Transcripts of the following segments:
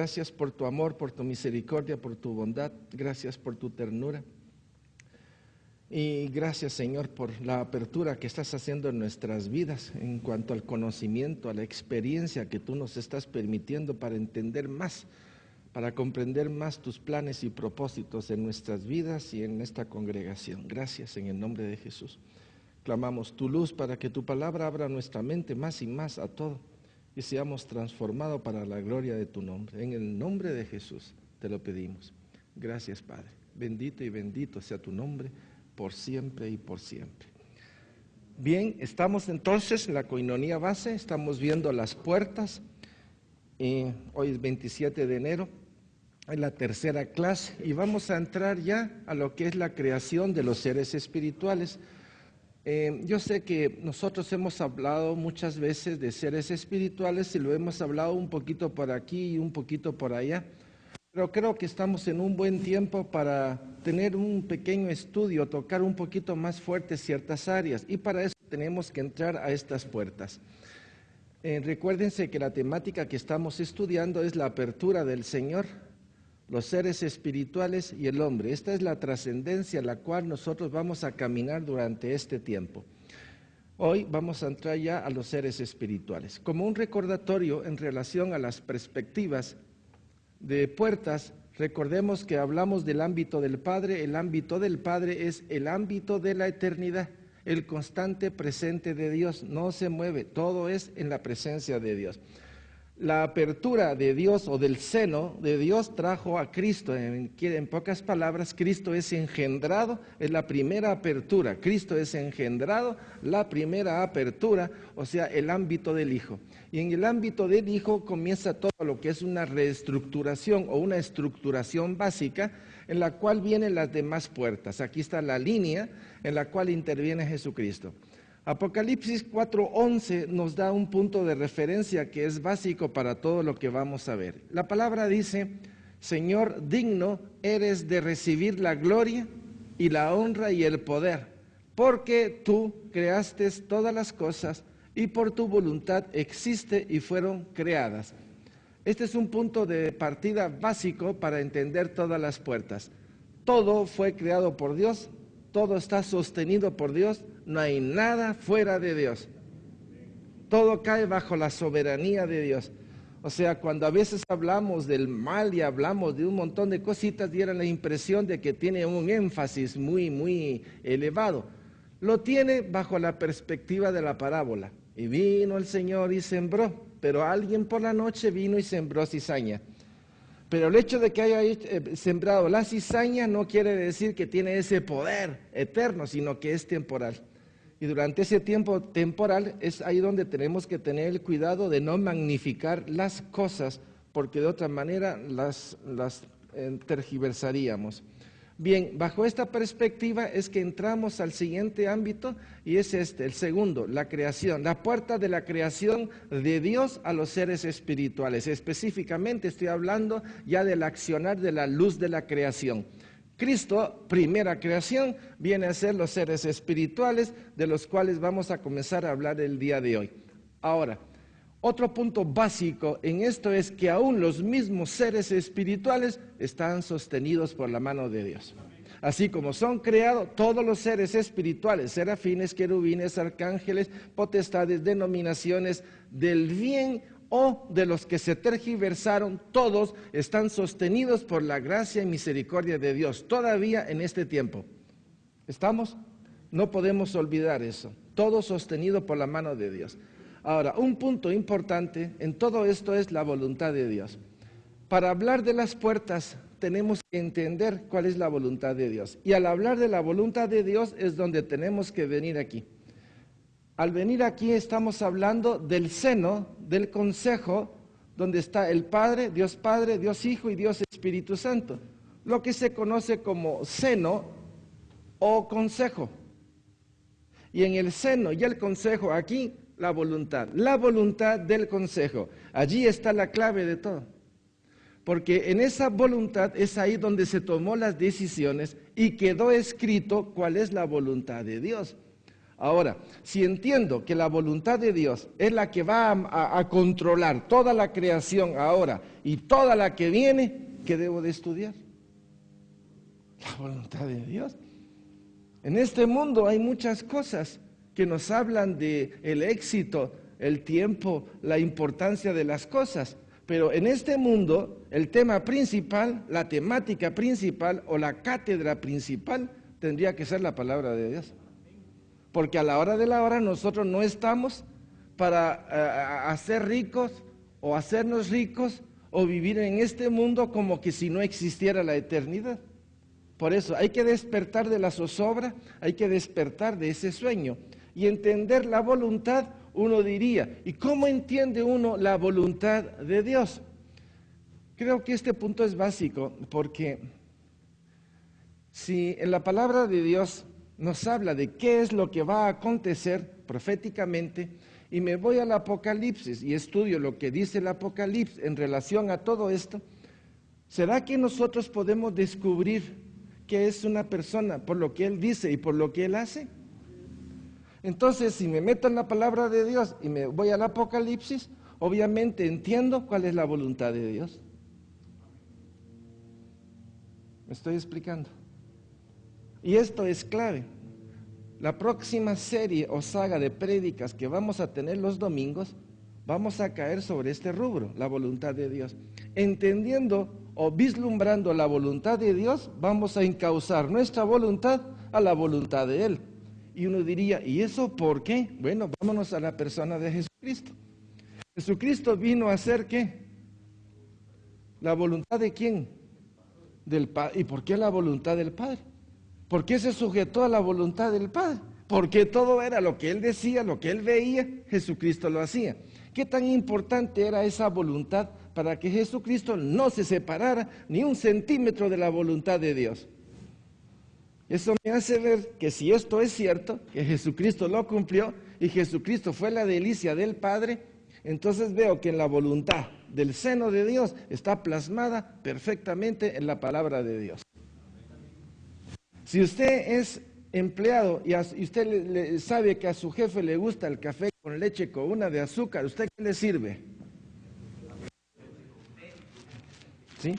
Gracias por tu amor, por tu misericordia, por tu bondad. Gracias por tu ternura. Y gracias, Señor, por la apertura que estás haciendo en nuestras vidas en cuanto al conocimiento, a la experiencia que tú nos estás permitiendo para entender más, para comprender más tus planes y propósitos en nuestras vidas y en esta congregación. Gracias en el nombre de Jesús. Clamamos tu luz para que tu palabra abra nuestra mente más y más a todo y seamos transformados para la gloria de tu nombre. En el nombre de Jesús te lo pedimos. Gracias, Padre. Bendito y bendito sea tu nombre por siempre y por siempre. Bien, estamos entonces en la coinonía base, estamos viendo las puertas. Hoy es 27 de enero, es la tercera clase y vamos a entrar ya a lo que es la creación de los seres espirituales. Yo sé que nosotros hemos hablado muchas veces de seres espirituales y lo hemos hablado un poquito por aquí y un poquito por allá, pero creo que estamos en un buen tiempo para tener un pequeño estudio, tocar un poquito más fuerte ciertas áreas y para eso tenemos que entrar a estas puertas. Recuérdense que la temática que estamos estudiando es la apertura del Señor, los seres espirituales y el hombre. Esta es la trascendencia a la cual nosotros vamos a caminar durante este tiempo. Hoy vamos a entrar ya a los seres espirituales. Como un recordatorio en relación a las perspectivas de puertas, recordemos que hablamos del ámbito del Padre. El ámbito del Padre es el ámbito de la eternidad, el constante presente de Dios, no se mueve, todo es en la presencia de Dios. La apertura de Dios o del seno de Dios trajo a Cristo. En pocas palabras, Cristo es engendrado, es la primera apertura. Cristo es engendrado, la primera apertura, o sea, el ámbito del Hijo. Y en el ámbito del Hijo comienza todo lo que es una reestructuración o una estructuración básica en la cual vienen las demás puertas. Aquí está la línea en la cual interviene Jesucristo. Apocalipsis 4:11 nos da un punto de referencia que es básico para todo lo que vamos a ver. La palabra dice: Señor, digno eres de recibir la gloria y la honra y el poder, porque tú creaste todas las cosas y por tu voluntad existe y fueron creadas. Este es un punto de partida básico para entender todas las puertas. Todo fue creado por Dios, todo está sostenido por Dios, no hay nada fuera de Dios. Todo cae bajo la soberanía de Dios. O sea, cuando a veces hablamos del mal y hablamos de un montón de cositas, diera la impresión de que tiene un énfasis muy elevado. Lo tiene bajo la perspectiva de la parábola. Y vino el Señor y sembró, pero alguien por la noche vino y sembró cizaña. Pero el hecho de que haya sembrado la cizaña no quiere decir que tiene ese poder eterno, sino que es temporal. Y durante ese tiempo temporal es ahí donde tenemos que tener el cuidado de no magnificar las cosas, porque de otra manera las tergiversaríamos. Bien, bajo esta perspectiva es que entramos al siguiente ámbito y es el segundo, la creación, la puerta de la creación de Dios a los seres espirituales. Específicamente estoy hablando ya del accionar de la luz de la creación. Cristo, primera creación, viene a ser los seres espirituales de los cuales vamos a comenzar a hablar el día de hoy. Ahora, otro punto básico en esto es que aún los mismos seres espirituales están sostenidos por la mano de Dios. Así como son creados todos los seres espirituales, serafines, querubines, arcángeles, potestades, denominaciones del bien o de los que se tergiversaron, todos están sostenidos por la gracia y misericordia de Dios, todavía en este tiempo. ¿Estamos? No podemos olvidar eso, todo sostenido por la mano de Dios. Ahora, un punto importante en todo esto es la voluntad de Dios. Para hablar de las puertas tenemos que entender cuál es la voluntad de Dios. Y al hablar de la voluntad de Dios es donde tenemos que venir aquí. Al venir aquí estamos hablando del seno, del consejo, donde está el Padre, Dios Hijo y Dios Espíritu Santo. Lo que se conoce como seno o consejo. Y en el seno y el consejo aquí, la voluntad del consejo. Allí está la clave de todo. Porque en esa voluntad es ahí donde se tomó las decisiones y quedó escrito cuál es la voluntad de Dios. Ahora, si entiendo que la voluntad de Dios es la que va a controlar toda la creación ahora y toda la que viene, ¿qué debo de estudiar? La voluntad de Dios. En este mundo hay muchas cosas que nos hablan de el éxito, el tiempo, la importancia de las cosas. Pero en este mundo, el tema principal, la temática principal o la cátedra principal tendría que ser la palabra de Dios. Porque a la hora de la hora nosotros no estamos para hacer ricos o hacernos ricos o vivir en este mundo como que si no existiera la eternidad. Por eso hay que despertar de la zozobra, hay que despertar de ese sueño y entender la voluntad. Uno diría, ¿y cómo entiende uno la voluntad de Dios? Creo que este punto es básico porque si en la palabra de Dios nos habla de qué es lo que va a acontecer proféticamente, y me voy al Apocalipsis y estudio lo que dice el Apocalipsis en relación a todo esto, ¿será que nosotros podemos descubrir qué es una persona por lo que él dice y por lo que él hace? Entonces, si me meto en la palabra de Dios y me voy al Apocalipsis, obviamente entiendo cuál es la voluntad de Dios. ¿Me estoy explicando? Y esto es clave. La próxima serie o saga de prédicas que vamos a tener los domingos, vamos a caer sobre este rubro, la voluntad de Dios. Entendiendo o vislumbrando la voluntad de Dios, vamos a encauzar nuestra voluntad a la voluntad de Él. Y uno diría, ¿y eso por qué? Bueno, vámonos a la persona de Jesucristo. Jesucristo vino a hacer ¿qué? ¿La voluntad de quién? Del Padre. ¿Y por qué la voluntad del Padre? ¿Por qué se sujetó a la voluntad del Padre? Porque todo era lo que Él decía, lo que Él veía, Jesucristo lo hacía. ¿Qué tan importante era esa voluntad para que Jesucristo no se separara ni un centímetro de la voluntad de Dios? Eso me hace ver que si esto es cierto, que Jesucristo lo cumplió y Jesucristo fue la delicia del Padre, entonces veo que en la voluntad del seno de Dios está plasmada perfectamente en la palabra de Dios. Si usted es empleado y usted sabe que a su jefe le gusta el café con leche con una de azúcar, ¿usted qué le sirve? ¿Sí?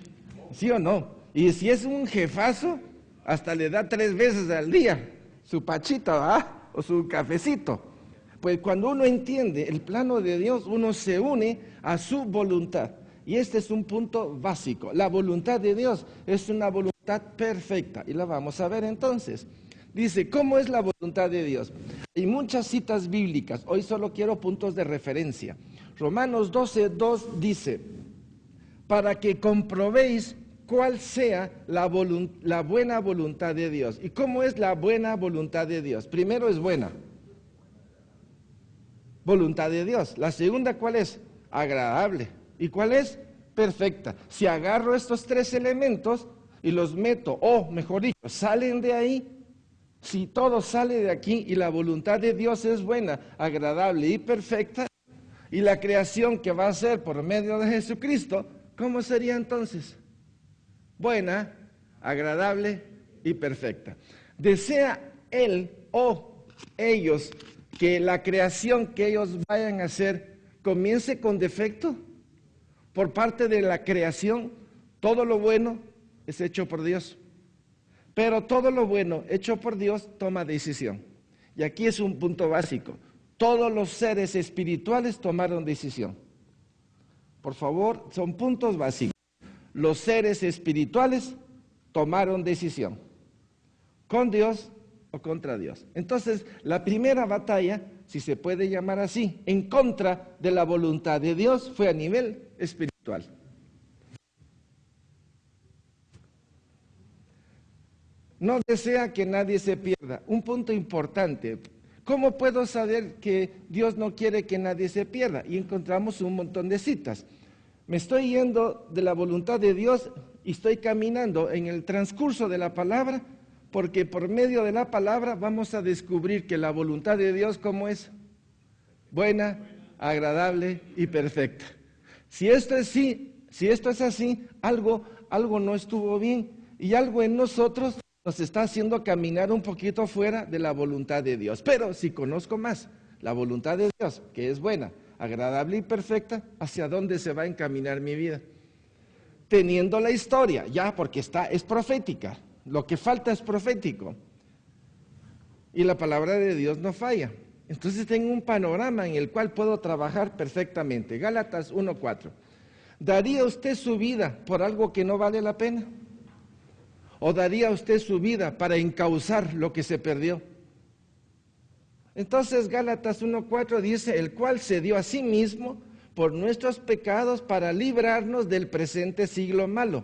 ¿Sí o no? Y si es un jefazo, hasta le da 3 veces al día su pachita, ¿verdad? O su cafecito. Pues cuando uno entiende el plano de Dios, uno se une a su voluntad. Y este es un punto básico. La voluntad de Dios es una voluntad perfecta. Y la vamos a ver entonces. Dice, ¿cómo es la voluntad de Dios? Hay muchas citas bíblicas. Hoy solo quiero puntos de referencia. Romanos 12:2 dice, para que comprobéis cuál sea la buena voluntad de Dios. ¿Y cómo es la buena voluntad de Dios? Primero es buena. Voluntad de Dios. La segunda, ¿cuál es? Agradable. ¿Y cuál es? Perfecta. Si agarro estos 3 elementos y los meto, o mejor dicho, salen de ahí, si todo sale de aquí y la voluntad de Dios es buena, agradable y perfecta, y la creación que va a ser por medio de Jesucristo, ¿cómo sería entonces? Buena, agradable y perfecta. ¿Desea él o ellos que la creación que ellos vayan a hacer comience con defecto? Por parte de la creación, todo lo bueno es hecho por Dios. Pero todo lo bueno hecho por Dios toma decisión. Y aquí es un punto básico. Todos los seres espirituales tomaron decisión. Por favor, son puntos básicos. Los seres espirituales tomaron decisión. Con Dios o contra Dios. Entonces, la primera batalla, si se puede llamar así, en contra de la voluntad de Dios fue a nivel espiritual. No desea que nadie se pierda. Un punto importante. ¿Cómo puedo saber que Dios no quiere que nadie se pierda? Y encontramos un montón de citas. Me estoy yendo de la voluntad de Dios y estoy caminando en el transcurso de la palabra, porque por medio de la palabra vamos a descubrir que la voluntad de Dios, ¿cómo es? Buena, agradable y perfecta. Si esto es así, algo no estuvo bien y algo en nosotros nos está haciendo caminar un poquito fuera de la voluntad de Dios. Pero si conozco más la voluntad de Dios, que es buena, agradable y perfecta, ¿hacia dónde se va a encaminar mi vida? Teniendo la historia, ya, porque es profética. Lo que falta es profético. Y la palabra de Dios no falla. Entonces tengo un panorama en el cual puedo trabajar perfectamente. Gálatas 1:4. ¿Daría usted su vida por algo que no vale la pena? ¿O daría usted su vida para encauzar lo que se perdió? Entonces Gálatas 1:4 dice, el cual se dio a sí mismo por nuestros pecados para librarnos del presente siglo malo,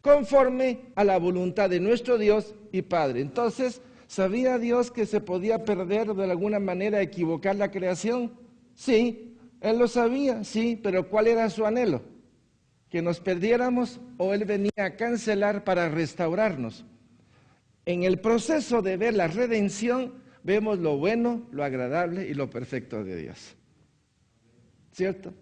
conforme a la voluntad de nuestro Dios y Padre. Entonces, ¿sabía Dios que se podía perder de alguna manera, equivocar la creación? Sí, Él lo sabía, sí, pero ¿cuál era su anhelo? ¿Que nos perdiéramos o Él venía a cancelar para restaurarnos? En el proceso de ver la redención, vemos lo bueno, lo agradable y lo perfecto de Dios. ¿Cierto?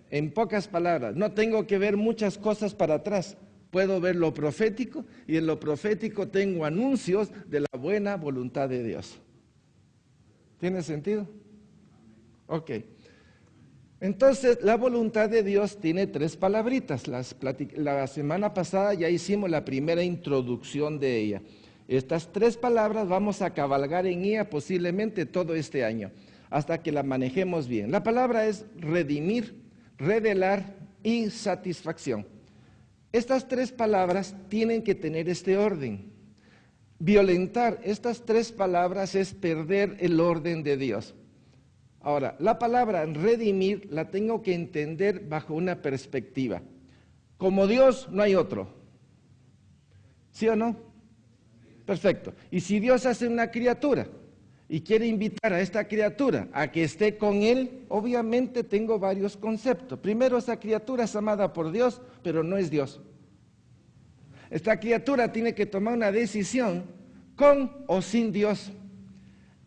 En pocas palabras, no tengo que ver muchas cosas para atrás. Puedo ver lo profético y en lo profético tengo anuncios de la buena voluntad de Dios. ¿Tiene sentido? Ok. Entonces, la voluntad de Dios tiene 3 palabritas. La semana pasada ya hicimos la primera introducción de ella. Estas 3 palabras vamos a cabalgar en ella posiblemente todo este año, hasta que la manejemos bien. La palabra es redimir, revelar y satisfacción. Estas 3 palabras tienen que tener este orden. Violentar estas 3 palabras es perder el orden de Dios. Ahora, la palabra redimir la tengo que entender bajo una perspectiva. Como Dios no hay otro. ¿Sí o no? Perfecto. Y si Dios hace una criatura y quiere invitar a esta criatura a que esté con Él, obviamente tengo varios conceptos. Primero, esa criatura es amada por Dios, pero no es Dios. Esta criatura tiene que tomar una decisión con o sin Dios.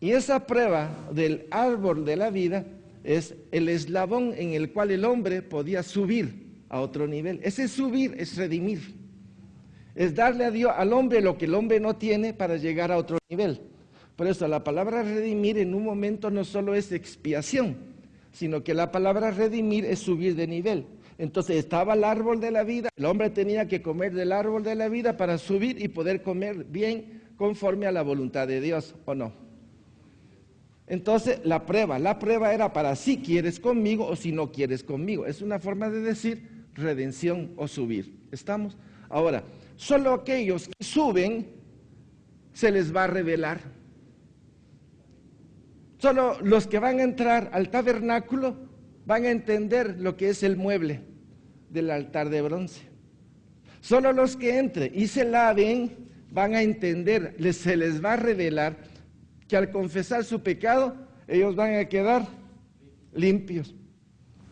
Y esa prueba del árbol de la vida es el eslabón en el cual el hombre podía subir a otro nivel. Ese subir es redimir. Es darle a Dios, al hombre lo que el hombre no tiene para llegar a otro nivel. Por eso la palabra redimir en un momento no solo es expiación, sino que la palabra redimir es subir de nivel. Entonces estaba el árbol de la vida, el hombre tenía que comer del árbol de la vida para subir y poder comer bien conforme a la voluntad de Dios, ¿o no? Entonces la prueba era para si quieres conmigo o si no quieres conmigo. Es una forma de decir redención o subir. ¿Estamos? Ahora, solo aquellos que suben se les va a revelar. Solo los que van a entrar al tabernáculo van a entender lo que es el mueble del altar de bronce. Solo los que entren y se laven van a entender, se les va a revelar que al confesar su pecado, ellos van a quedar limpios.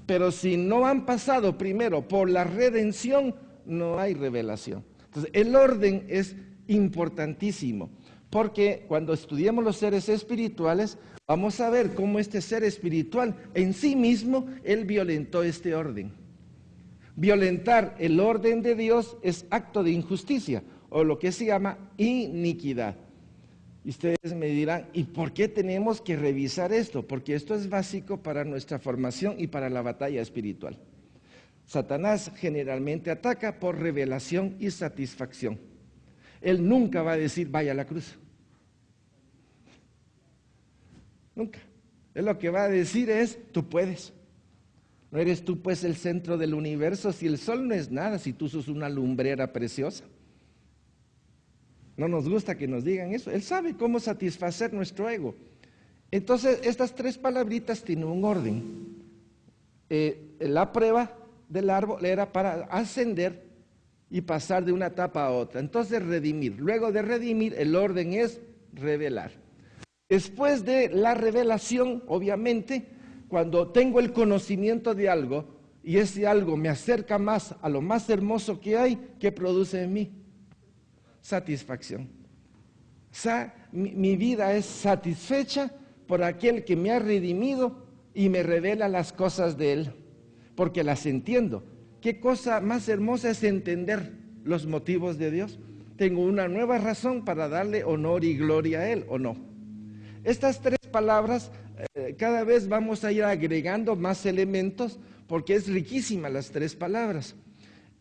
Pero si no han pasado primero por la redención, no hay revelación. Entonces, el orden es importantísimo, porque cuando estudiemos los seres espirituales, vamos a ver cómo este ser espiritual en sí mismo, él violentó este orden. Violentar el orden de Dios es acto de injusticia, o lo que se llama iniquidad. Y ustedes me dirán, ¿y por qué tenemos que revisar esto? Porque esto es básico para nuestra formación y para la batalla espiritual. Satanás generalmente ataca por revelación y satisfacción. Él nunca va a decir, vaya a la cruz. Nunca. Él lo que va a decir es, tú puedes. ¿No eres tú pues el centro del universo? Si el sol no es nada, si tú sos una lumbrera preciosa. No nos gusta que nos digan eso. Él sabe cómo satisfacer nuestro ego. Entonces, estas 3 palabritas tienen un orden. La prueba del árbol era para ascender y pasar de una etapa a otra. Entonces, redimir. Luego de redimir, el orden es revelar. Después de la revelación, obviamente, cuando tengo el conocimiento de algo y ese algo me acerca más a lo más hermoso que hay, ¿qué produce en mí? Satisfacción. Mi vida es satisfecha por aquel que me ha redimido y me revela las cosas de Él, porque las entiendo. ¿Qué cosa más hermosa es entender los motivos de Dios? tengo una nueva razón para darle honor y gloria a Él, ¿o no? Estas tres palabras, cada vez vamos a ir agregando más elementos, porque es riquísima las tres palabras.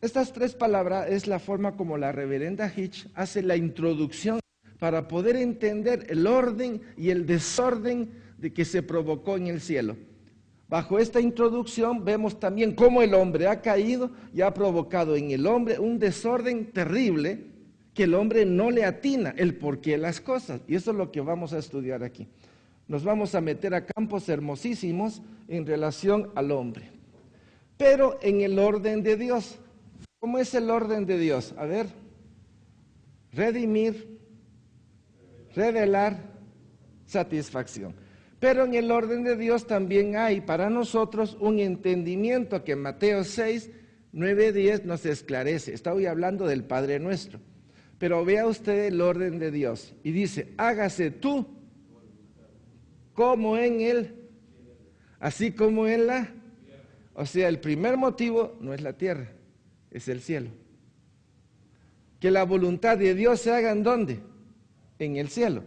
Estas tres palabras es la forma como la reverenda Hitch hace la introducción para poder entender el orden y el desorden de que se provocó en el cielo. Bajo esta introducción vemos también cómo el hombre ha caído y ha provocado en el hombre un desorden terrible que el hombre no le atina el porqué de las cosas. Y eso es lo que vamos a estudiar aquí. Nos vamos a meter a campos hermosísimos en relación al hombre. Pero en el orden de Dios. ¿Cómo es el orden de Dios? A ver. Redimir, revelar, satisfacción. Pero en el orden de Dios también hay para nosotros un entendimiento que Mateo 6, 9, 10 nos esclarece. Estoy hablando del Padre Nuestro. Pero vea usted el orden de Dios. Y dice, hágase tú como en Él, así como en la... O sea, el primer motivo no es la tierra, es el cielo. Que la voluntad de Dios se haga ¿en dónde? En el cielo.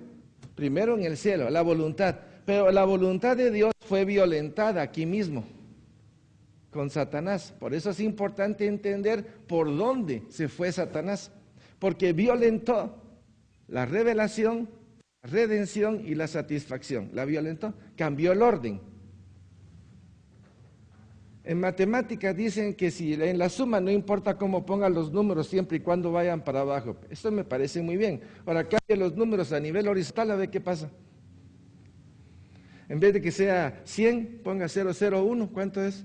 Primero en el cielo, la voluntad. Pero la voluntad de Dios fue violentada aquí mismo, con Satanás. Por eso es importante entender por dónde se fue Satanás. Porque violentó la revelación, la redención y la satisfacción. La violentó, cambió el orden. En matemáticas dicen que si en la suma no importa cómo pongan los números siempre y cuando vayan para abajo. Esto me parece muy bien. Ahora cambie los números a nivel horizontal a ver qué pasa. En vez de que sea 100, ponga 001. ¿Cuánto es?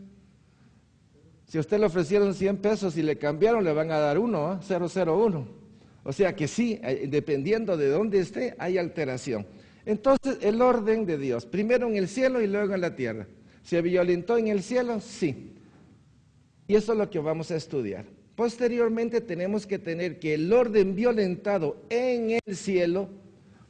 Si a usted le ofrecieron 100 pesos y le cambiaron, le van a dar 1, 001. O sea que sí, dependiendo de dónde esté, hay alteración. Entonces, el orden de Dios, primero en el cielo y luego en la tierra. ¿Se violentó en el cielo? Sí. Y eso es lo que vamos a estudiar. Posteriormente tenemos que tener que el orden violentado en el cielo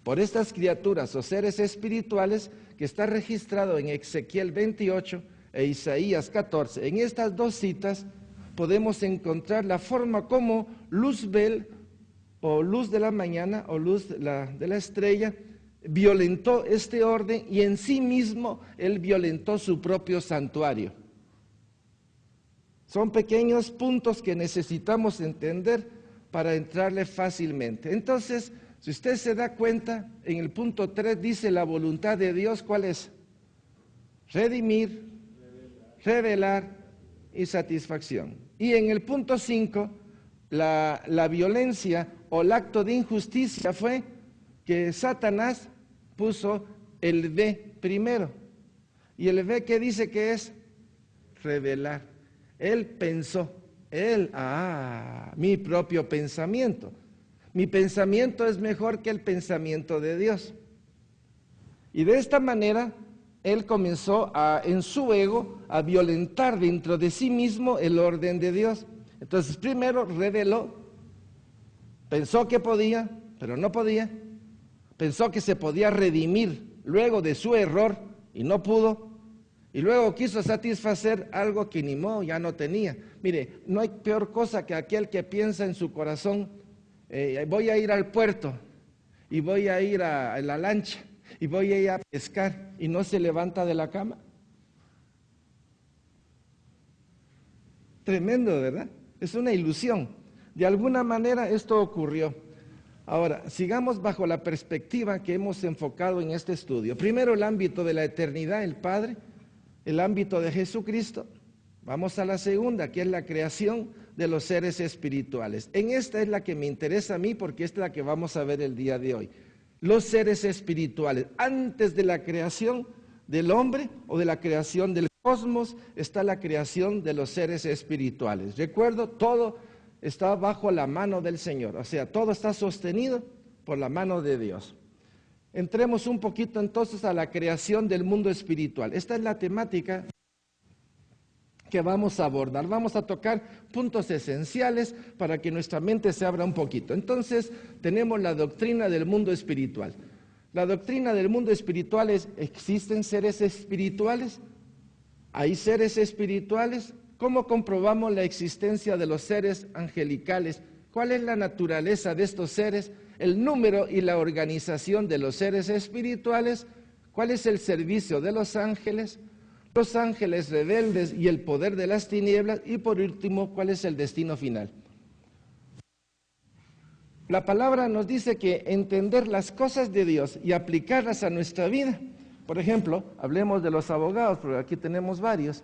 por estas criaturas o seres espirituales que está registrado en Ezequiel 28 e Isaías 14. En estas dos citas podemos encontrar la forma como Luzbel o luz de la mañana o luz de la estrella violentó este orden y en sí mismo él violentó su propio santuario. Son pequeños puntos que necesitamos entender para entrarle fácilmente. Entonces, si usted se da cuenta, en el punto 3 dice la voluntad de Dios, ¿cuál es? Redimir, revelar y satisfacción. Y en el punto 5, la violencia o el acto de injusticia fue que Satanás puso el B primero. ¿Y el B qué dice que es? Revelar. Él pensó, mi propio pensamiento. Mi pensamiento es mejor que el pensamiento de Dios. Y de esta manera, él comenzó en su ego a violentar dentro de sí mismo el orden de Dios. Entonces, primero reveló, pensó que podía, pero no podía. Pensó que se podía redimir luego de su error y no pudo. Y luego quiso satisfacer algo que ni modo ya no tenía. Mire, no hay peor cosa que aquel que piensa en su corazón, voy a ir al puerto y voy a ir a la lancha y voy a ir a pescar y no se levanta de la cama. Tremendo, ¿verdad? Es una ilusión. De alguna manera esto ocurrió. Ahora, sigamos bajo la perspectiva que hemos enfocado en este estudio. Primero el ámbito de la eternidad, el Padre, el ámbito de Jesucristo. Vamos a la segunda, que es la creación de los seres espirituales. En esta es la que me interesa a mí porque esta es la que vamos a ver el día de hoy. Los seres espirituales. Antes de la creación del hombre o de la creación del cosmos está la creación de los seres espirituales. Recuerdo, todo está bajo la mano del Señor, o sea, todo está sostenido por la mano de Dios. Entremos un poquito entonces a la creación del mundo espiritual. Esta es la temática que vamos a abordar. Vamos a tocar puntos esenciales para que nuestra mente se abra un poquito. Entonces, tenemos la doctrina del mundo espiritual. La doctrina del mundo espiritual es, ¿existen seres espirituales? ¿Hay seres espirituales? ¿Cómo comprobamos la existencia de los seres angelicales ¿Cuál es la naturaleza de estos seres? El número y la organización de los seres espirituales. ¿Cuál es el servicio de los ángeles rebeldes y el poder de las tinieblas? Y por último, ¿cuál es el destino final? La palabra nos dice que entender las cosas de Dios y aplicarlas a nuestra vida. Por ejemplo, hablemos de los abogados, porque aquí tenemos varios.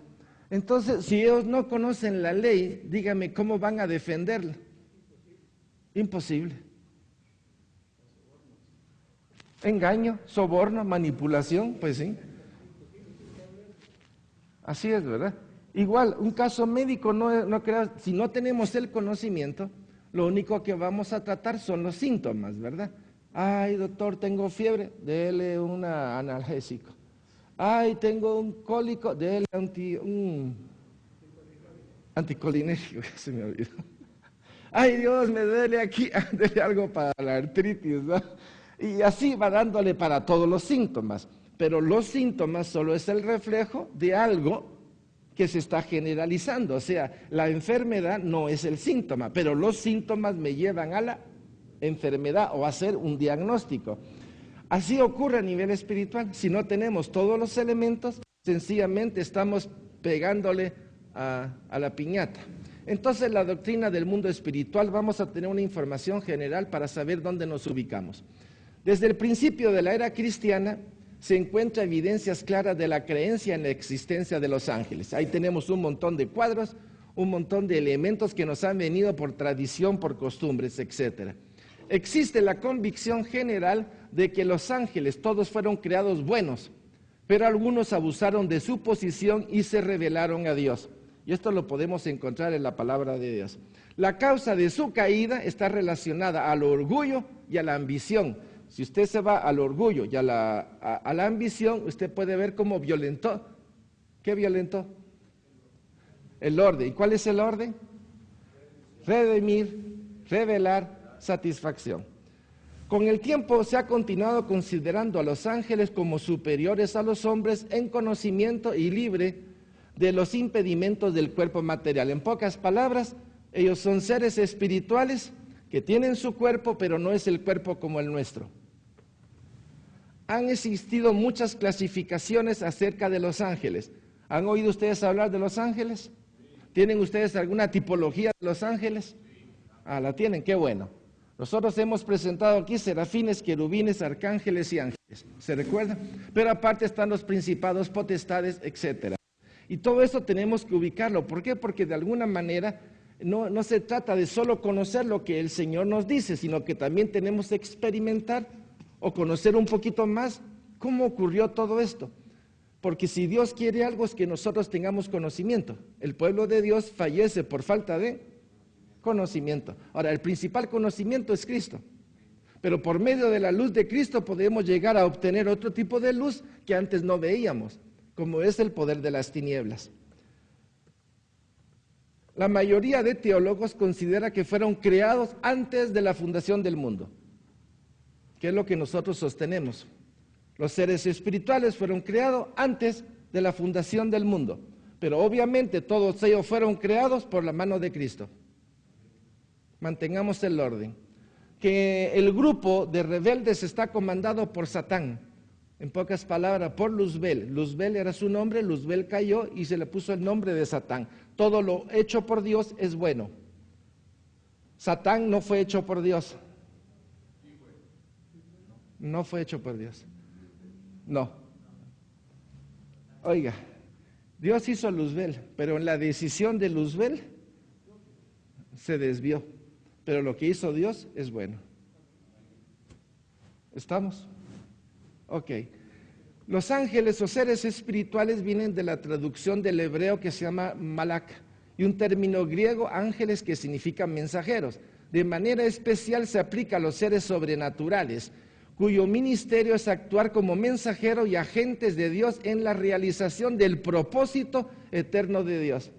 Entonces, si ellos no conocen la ley, dígame, ¿cómo van a defenderla? Imposible. Engaño, soborno, manipulación, pues sí. Así es, ¿verdad? Igual, un caso médico, no creas, si no tenemos el conocimiento, lo único que vamos a tratar son los síntomas, ¿verdad? Ay, doctor, tengo fiebre, dele un analgésico. Ay, tengo un cólico, dele un anticolinérgico, se me olvidó. Ay, Dios, me duele aquí, dele algo para la artritis, ¿no? Y así va dándole para todos los síntomas. Pero los síntomas solo es el reflejo de algo que se está generalizando. O sea, la enfermedad no es el síntoma, pero los síntomas me llevan a la enfermedad o a hacer un diagnóstico. Así ocurre a nivel espiritual. Si no tenemos todos los elementos, sencillamente estamos pegándole a la piñata. Entonces, la doctrina del mundo espiritual, vamos a tener una información general para saber dónde nos ubicamos. Desde el principio de la era cristiana, se encuentra evidencias claras de la creencia en la existencia de los ángeles. Ahí tenemos un montón de cuadros, un montón de elementos que nos han venido por tradición, por costumbres, etc. Existe la convicción general de que los ángeles todos fueron creados buenos, pero algunos abusaron de su posición y se rebelaron a Dios. Y esto lo podemos encontrar en la palabra de Dios. La causa de su caída está relacionada al orgullo y a la ambición. Si usted se va al orgullo y a la ambición, usted puede ver cómo violentó. ¿Qué violentó? El orden. ¿Y cuál es el orden? Redimir, revelar, satisfacción. Con el tiempo se ha continuado considerando a los ángeles como superiores a los hombres en conocimiento y libre de los impedimentos del cuerpo material. En pocas palabras, ellos son seres espirituales que tienen su cuerpo, pero no es el cuerpo como el nuestro. Han existido muchas clasificaciones acerca de los ángeles. ¿Han oído ustedes hablar de los ángeles? ¿Tienen ustedes alguna tipología de los ángeles? Ah, la tienen, qué bueno. Nosotros hemos presentado aquí serafines, querubines, arcángeles y ángeles. ¿Se recuerdan? Pero aparte están los principados, potestades, etc. Y todo eso tenemos que ubicarlo. ¿Por qué? Porque de alguna manera no se trata de solo conocer lo que el Señor nos dice, sino que también tenemos que experimentar o conocer un poquito más cómo ocurrió todo esto. Porque si Dios quiere algo es que nosotros tengamos conocimiento. El pueblo de Dios fallece por falta de conocimiento. Ahora, el principal conocimiento es Cristo. Pero por medio de la luz de Cristo podemos llegar a obtener otro tipo de luz que antes no veíamos, como es el poder de las tinieblas. La mayoría de teólogos considera que fueron creados antes de la fundación del mundo. ¿Qué es lo que nosotros sostenemos? Los seres espirituales fueron creados antes de la fundación del mundo, pero obviamente todos ellos fueron creados por la mano de Cristo. Mantengamos el orden. Que el grupo de rebeldes está comandado por Satán, en pocas palabras, por Luzbel. Luzbel era su nombre, Luzbel cayó y se le puso el nombre de Satán. Todo lo hecho por Dios es bueno. Satán no fue hecho por Dios. No fue hecho por Dios. No. Oiga, Dios hizo Luzbel, pero en la decisión de Luzbel se desvió. Pero lo que hizo Dios es bueno. ¿Estamos? Ok. Los ángeles o seres espirituales vienen de la traducción del hebreo que se llama malak, y un término griego, ángeles, que significa mensajeros. De manera especial se aplica a los seres sobrenaturales, cuyo ministerio es actuar como mensajeros y agentes de Dios en la realización del propósito eterno de Dios.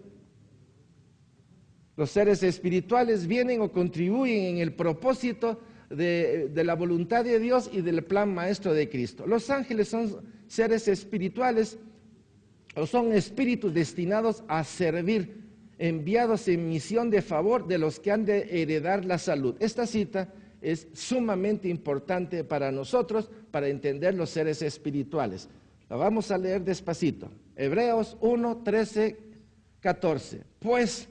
Los seres espirituales vienen o contribuyen en el propósito de la voluntad de Dios y del plan maestro de Cristo. Los ángeles son seres espirituales o son espíritus destinados a servir enviados en misión de favor de los que han de heredar la salud. Esta cita es sumamente importante para nosotros, para entender los seres espirituales. La vamos a leer despacito. Hebreos 1, 13, 14. Pues,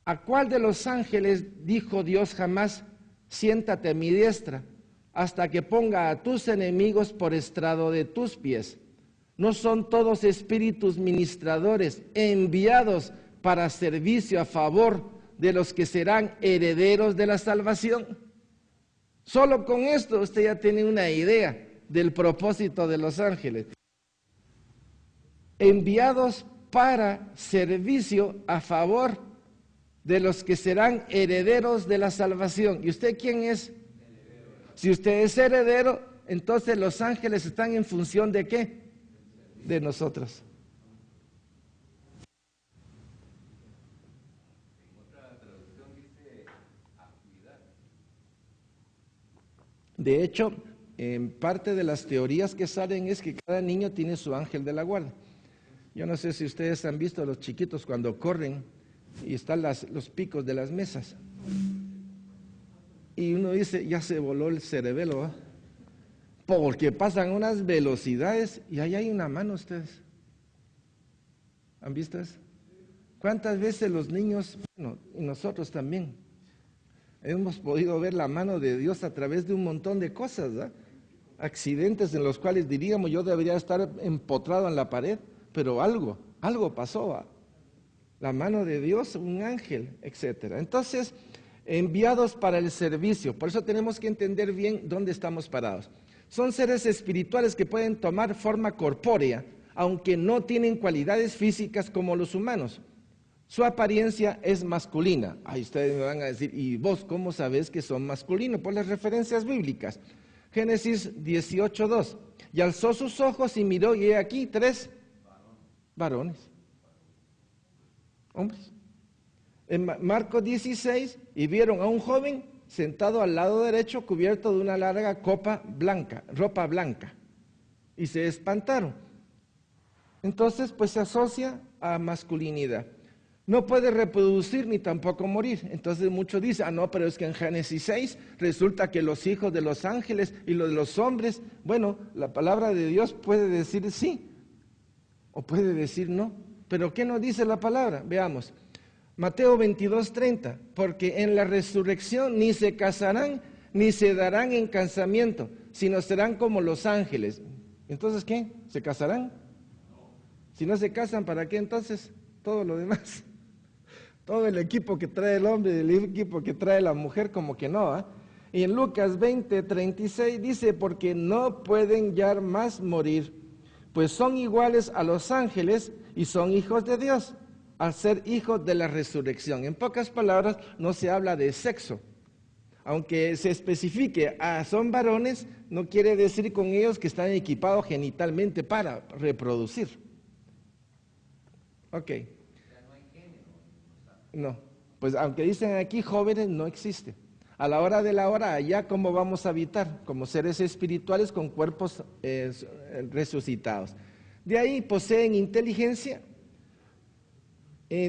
¿a cuál de los ángeles dijo Dios jamás, siéntate a mi diestra, hasta que ponga a tus enemigos por estrado de tus pies? ¿No son todos espíritus ministradores enviados para servicio a favor de los que serán herederos de la salvación? Solo con esto usted ya tiene una idea del propósito de los ángeles. Enviados para servicio a favor de los que serán herederos de la salvación. ¿Y usted quién es? Si usted es heredero, entonces los ángeles están en función ¿de qué? De nosotros. De hecho, en parte de las teorías que salen es que cada niño tiene su ángel de la guarda. Yo no sé si ustedes han visto a los chiquitos cuando corren y están los picos de las mesas. Y uno dice, ya se voló el cerebelo, ¿eh? Porque pasan unas velocidades y ahí hay una mano ustedes. ¿Han visto eso? ¿Cuántas veces los niños, bueno, y nosotros también, hemos podido ver la mano de Dios a través de un montón de cosas, ¿eh? Accidentes en los cuales diríamos yo debería estar empotrado en la pared, pero algo pasó, ¿eh? La mano de Dios, un ángel, etcétera. Entonces, enviados para el servicio. Por eso tenemos que entender bien dónde estamos parados. Son seres espirituales que pueden tomar forma corpórea, aunque no tienen cualidades físicas como los humanos. Su apariencia es masculina. Ahí ustedes me van a decir, ¿y vos cómo sabés que son masculinos? Por las referencias bíblicas. Génesis 18:2. Y alzó sus ojos y miró, y he aquí 3 varones. Hombres. En Marcos 16, y vieron a un joven sentado al lado derecho, cubierto de una larga ropa blanca, y se espantaron. Entonces, pues se asocia a masculinidad. No puede reproducir ni tampoco morir. Entonces muchos dicen, no, pero es que en Génesis 6 resulta que los hijos de los ángeles y los de los hombres, bueno, la palabra de Dios puede decir sí, o puede decir no. Pero ¿qué nos dice la palabra? Veamos. Mateo 22:30, porque en la resurrección ni se casarán ni se darán en casamiento, sino serán como los ángeles. Entonces, ¿qué? ¿Se casarán? Si no se casan, ¿para qué entonces todo lo demás? Todo el equipo que trae el hombre y el equipo que trae la mujer, como que no, ¿eh? Y en Lucas 20:36 dice, porque no pueden ya más morir, pues son iguales a los ángeles y son hijos de Dios, al ser hijos de la resurrección. En pocas palabras, no se habla de sexo. Aunque se especifique, son varones, no quiere decir con ellos que están equipados genitalmente para reproducir. Ok. No, pues aunque dicen aquí jóvenes, no existe. A la hora de la hora, allá cómo vamos a habitar, como seres espirituales con cuerpos resucitados. De ahí poseen inteligencia,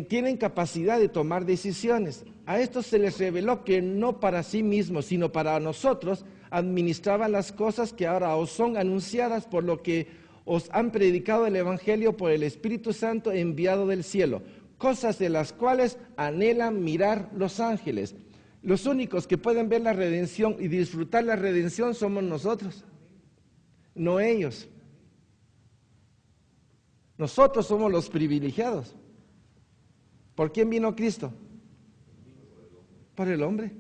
tienen capacidad de tomar decisiones. A estos se les reveló que no para sí mismos, sino para nosotros, administraban las cosas que ahora os son anunciadas, por lo que os han predicado el Evangelio por el Espíritu Santo enviado del cielo, cosas de las cuales anhelan mirar los ángeles. Los únicos que pueden ver la redención y disfrutar la redención somos nosotros, no ellos. Nosotros somos los privilegiados. ¿Por quién vino Cristo? Por el hombre.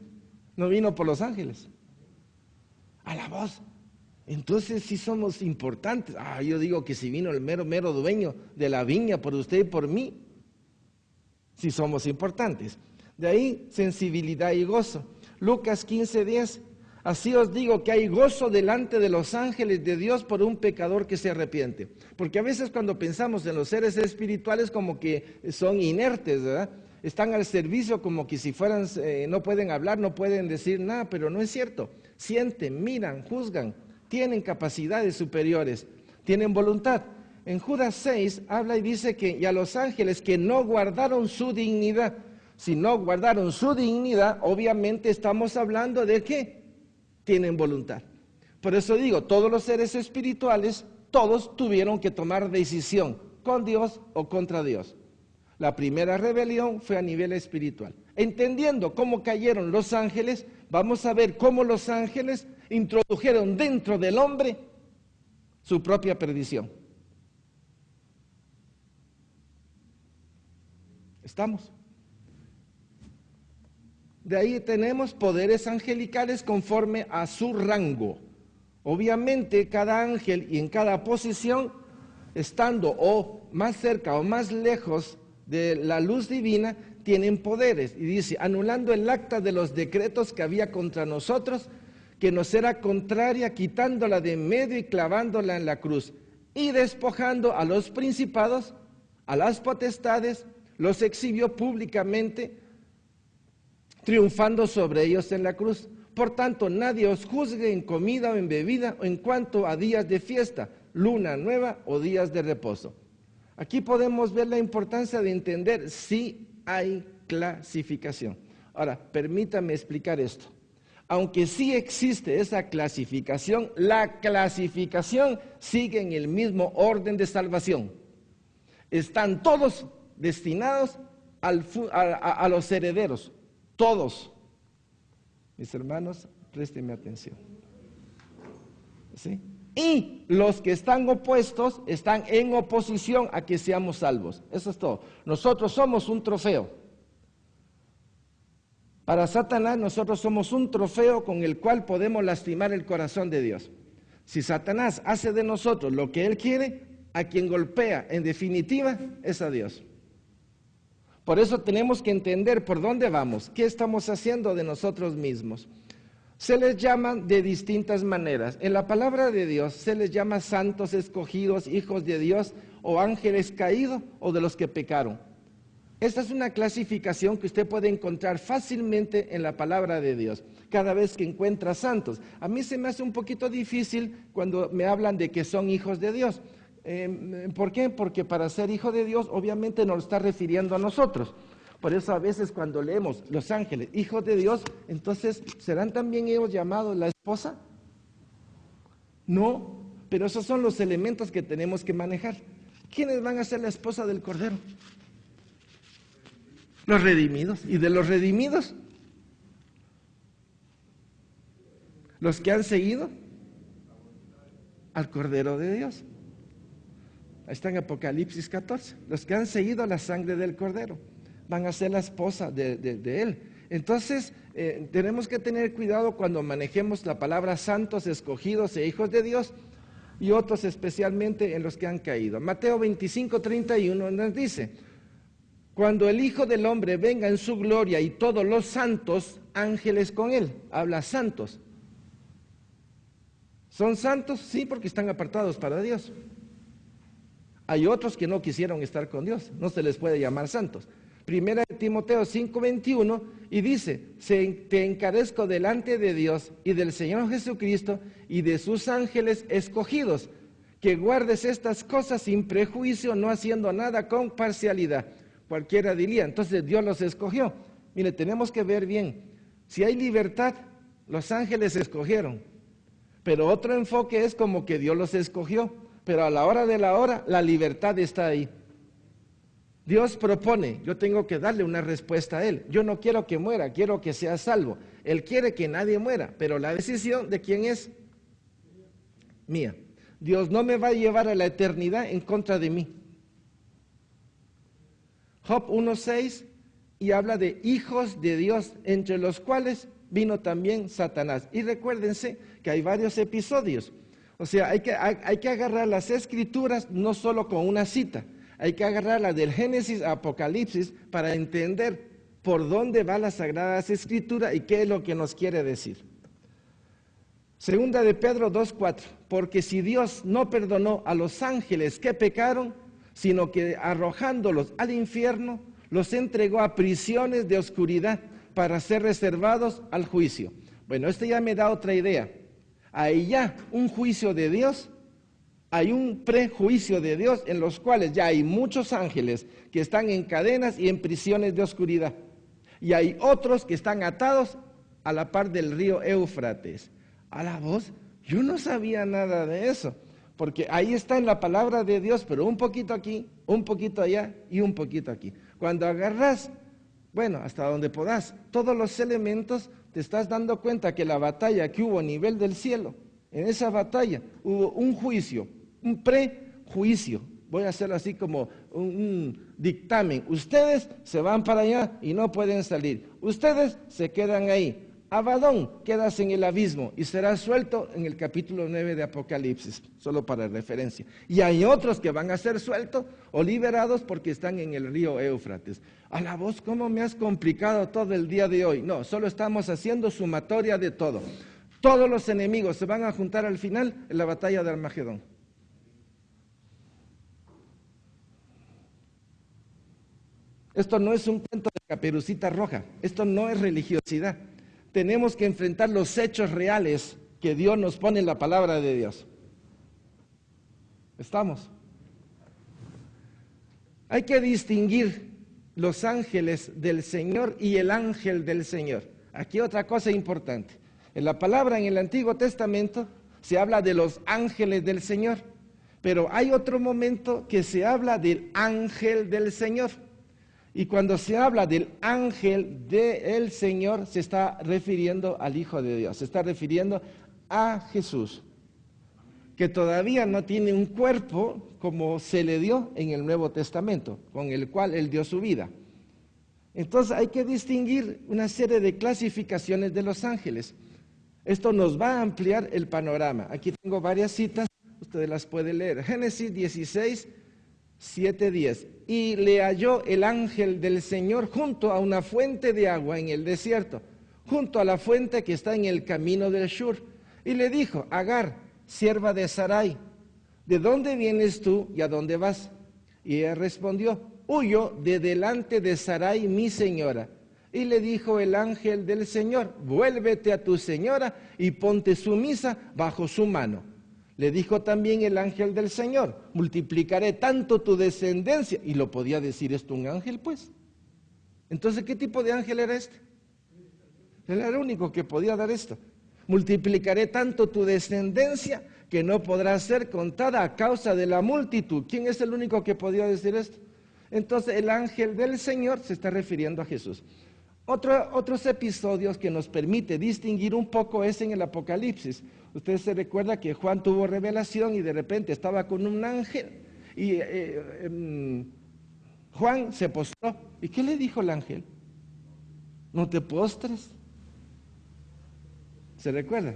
No vino por los ángeles. A la voz. Entonces sí somos importantes. Yo digo que si vino el mero dueño de la viña por usted y por mí, sí somos importantes. De ahí sensibilidad y gozo. Lucas 15:10. Así os digo que hay gozo delante de los ángeles de Dios por un pecador que se arrepiente. Porque a veces cuando pensamos en los seres espirituales como que son inertes, ¿verdad? Están al servicio como que si fueran, no pueden hablar, no pueden decir nada, pero no es cierto. Sienten, miran, juzgan, tienen capacidades superiores, tienen voluntad. En Judas 6 habla y dice que y a los ángeles que no guardaron su dignidad. Si no guardaron su dignidad, obviamente estamos hablando de que tienen voluntad. Por eso digo, todos los seres espirituales, todos tuvieron que tomar decisión, con Dios o contra Dios. La primera rebelión fue a nivel espiritual. Entendiendo cómo cayeron los ángeles, vamos a ver cómo los ángeles introdujeron dentro del hombre su propia perdición. ¿Estamos? De ahí tenemos poderes angelicales conforme a su rango. Obviamente cada ángel y en cada posición, estando o más cerca o más lejos de la luz divina, tienen poderes. Y dice, anulando el acta de los decretos que había contra nosotros, que nos era contraria, quitándola de en medio y clavándola en la cruz, y despojando a los principados, a las potestades, los exhibió públicamente, triunfando sobre ellos en la cruz. Por tanto, nadie os juzgue en comida o en bebida o en cuanto a días de fiesta, luna nueva o días de reposo. Aquí podemos ver la importancia de entender si hay clasificación. Ahora, permítame explicar esto. Aunque sí existe esa clasificación, la clasificación sigue en el mismo orden de salvación. Están todos destinados a los herederos, todos. Mis hermanos, préstenme atención. ¿Sí? Y los que están opuestos están en oposición a que seamos salvos. Eso es todo. Nosotros somos un trofeo. Para Satanás nosotros somos un trofeo con el cual podemos lastimar el corazón de Dios. Si Satanás hace de nosotros lo que él quiere, a quien golpea en definitiva es a Dios. Por eso tenemos que entender por dónde vamos, qué estamos haciendo de nosotros mismos. Se les llama de distintas maneras. En la palabra de Dios se les llama santos escogidos, hijos de Dios, o ángeles caídos, o de los que pecaron. Esta es una clasificación que usted puede encontrar fácilmente en la palabra de Dios, cada vez que encuentra santos. A mí se me hace un poquito difícil cuando me hablan de que son hijos de Dios. ¿Por qué? Porque para ser hijo de Dios obviamente nos está refiriendo a nosotros. Por eso a veces cuando leemos los ángeles, hijos de Dios, entonces, ¿serán también ellos llamados la esposa? No, pero esos son los elementos que tenemos que manejar. ¿Quiénes van a ser la esposa del Cordero? Los redimidos. ¿Y de los redimidos? Los que han seguido al Cordero de Dios. Ahí está en Apocalipsis 14. Los que han seguido la sangre del Cordero van a ser la esposa de él. Entonces, tenemos que tener cuidado cuando manejemos la palabra santos, escogidos e hijos de Dios, y otros especialmente en los que han caído. Mateo 25:31 nos dice, cuando el Hijo del Hombre venga en su gloria y todos los santos ángeles con él. Habla santos. ¿Son santos? Sí, porque están apartados para Dios. Hay otros que no quisieron estar con Dios, no se les puede llamar santos. Primera de Timoteo 5:21 y dice, te encarezco delante de Dios y del Señor Jesucristo y de sus ángeles escogidos, que guardes estas cosas sin prejuicio, no haciendo nada con parcialidad. Cualquiera diría, entonces Dios los escogió. Mire, tenemos que ver bien, si hay libertad, los ángeles escogieron, pero otro enfoque es como que Dios los escogió. Pero a la hora de la hora, la libertad está ahí. Dios propone, yo tengo que darle una respuesta a Él. Yo no quiero que muera, quiero que sea salvo. Él quiere que nadie muera, pero la decisión ¿de quién es? Mía. Dios no me va a llevar a la eternidad en contra de mí. Job 1:6 y habla de hijos de Dios, entre los cuales vino también Satanás. Y recuérdense que hay varios episodios. O sea, hay que agarrar las escrituras no solo con una cita, hay que agarrarla del Génesis a Apocalipsis para entender por dónde va las Sagradas Escrituras y qué es lo que nos quiere decir. Segunda de Pedro 2:4, porque si Dios no perdonó a los ángeles que pecaron, sino que arrojándolos al infierno, los entregó a prisiones de oscuridad para ser reservados al juicio. Bueno, esto ya me da otra idea. Ahí ya un juicio de Dios hay un prejuicio de Dios en los cuales ya hay muchos ángeles que están en cadenas y en prisiones de oscuridad. Y hay otros que están atados a la par del río Éufrates. A la voz, yo no sabía nada de eso, porque ahí está en la palabra de Dios, pero un poquito aquí, un poquito allá y un poquito aquí. Cuando agarras, bueno, hasta donde podás, todos los elementos, te estás dando cuenta que la batalla que hubo a nivel del cielo, en esa batalla hubo un juicio, un prejuicio. Voy a hacerlo así como un dictamen. Ustedes se van para allá y no pueden salir. Ustedes se quedan ahí. Abadón, quedas en el abismo y serás suelto en el capítulo 9 de Apocalipsis, solo para referencia. Y hay otros que van a ser sueltos o liberados porque están en el río Éufrates. A la voz, ¿cómo me has complicado todo el día de hoy? No, solo estamos haciendo sumatoria de todo. Todos los enemigos se van a juntar al final en la batalla de Armagedón. Esto no es un cuento de Caperucita Roja, esto no es religiosidad. Tenemos que enfrentar los hechos reales que Dios nos pone en la palabra de Dios. ¿Estamos? Hay que distinguir los ángeles del Señor y el ángel del Señor. Aquí otra cosa importante. En la palabra en el Antiguo Testamento se habla de los ángeles del Señor, pero hay otro momento que se habla del ángel del Señor. Y cuando se habla del ángel del Señor, se está refiriendo al Hijo de Dios, se está refiriendo a Jesús, que todavía no tiene un cuerpo como se le dio en el Nuevo Testamento, con el cual Él dio su vida. Entonces hay que distinguir una serie de clasificaciones de los ángeles. Esto nos va a ampliar el panorama. Aquí tengo varias citas, ustedes las pueden leer. Génesis 16, 7, 10. Y le halló el ángel del Señor junto a una fuente de agua en el desierto, junto a la fuente que está en el camino del Shur. Y le dijo, Agar, sierva de Sarai, ¿de dónde vienes tú y a dónde vas? Y ella respondió, huyo de delante de Sarai, mi señora. Y le dijo el ángel del Señor, vuélvete a tu señora y ponte sumisa bajo su mano. Le dijo también el ángel del Señor, multiplicaré tanto tu descendencia. Y lo podía decir esto un ángel, pues. Entonces, ¿qué tipo de ángel era este? Él era el único que podía dar esto. Multiplicaré tanto tu descendencia que no podrá ser contada a causa de la multitud. ¿Quién es el único que podía decir esto? Entonces, el ángel del Señor se está refiriendo a Jesús. Otros episodios que nos permite distinguir un poco es en el Apocalipsis. Usted se recuerda que Juan tuvo revelación y de repente estaba con un ángel y Juan se postró. ¿Y qué le dijo el ángel? No te postres. ¿Se recuerda?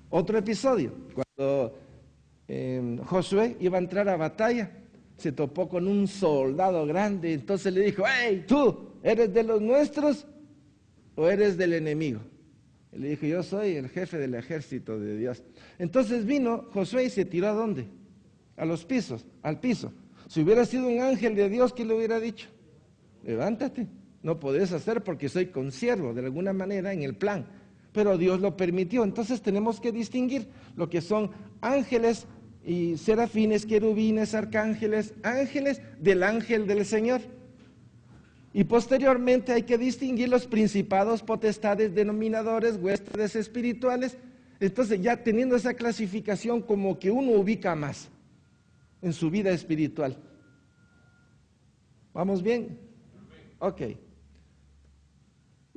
Otro episodio, cuando Josué iba a entrar a batalla, se topó con un soldado grande, entonces le dijo, hey, tú, ¿eres de los nuestros o eres del enemigo? Y le dijo, yo soy el jefe del ejército de Dios. Entonces vino Josué y se tiró ¿a dónde? A los pisos, al piso. Si hubiera sido un ángel de Dios, ¿qué le hubiera dicho? Levántate, no podés hacer porque soy consiervo de alguna manera en el plan. Pero Dios lo permitió. Entonces tenemos que distinguir lo que son ángeles y serafines, querubines, arcángeles, ángeles del ángel del Señor. Y posteriormente hay que distinguir los principados, potestades, denominadores, huestes espirituales. Entonces ya teniendo esa clasificación como que uno ubica más en su vida espiritual. ¿Vamos bien? Ok.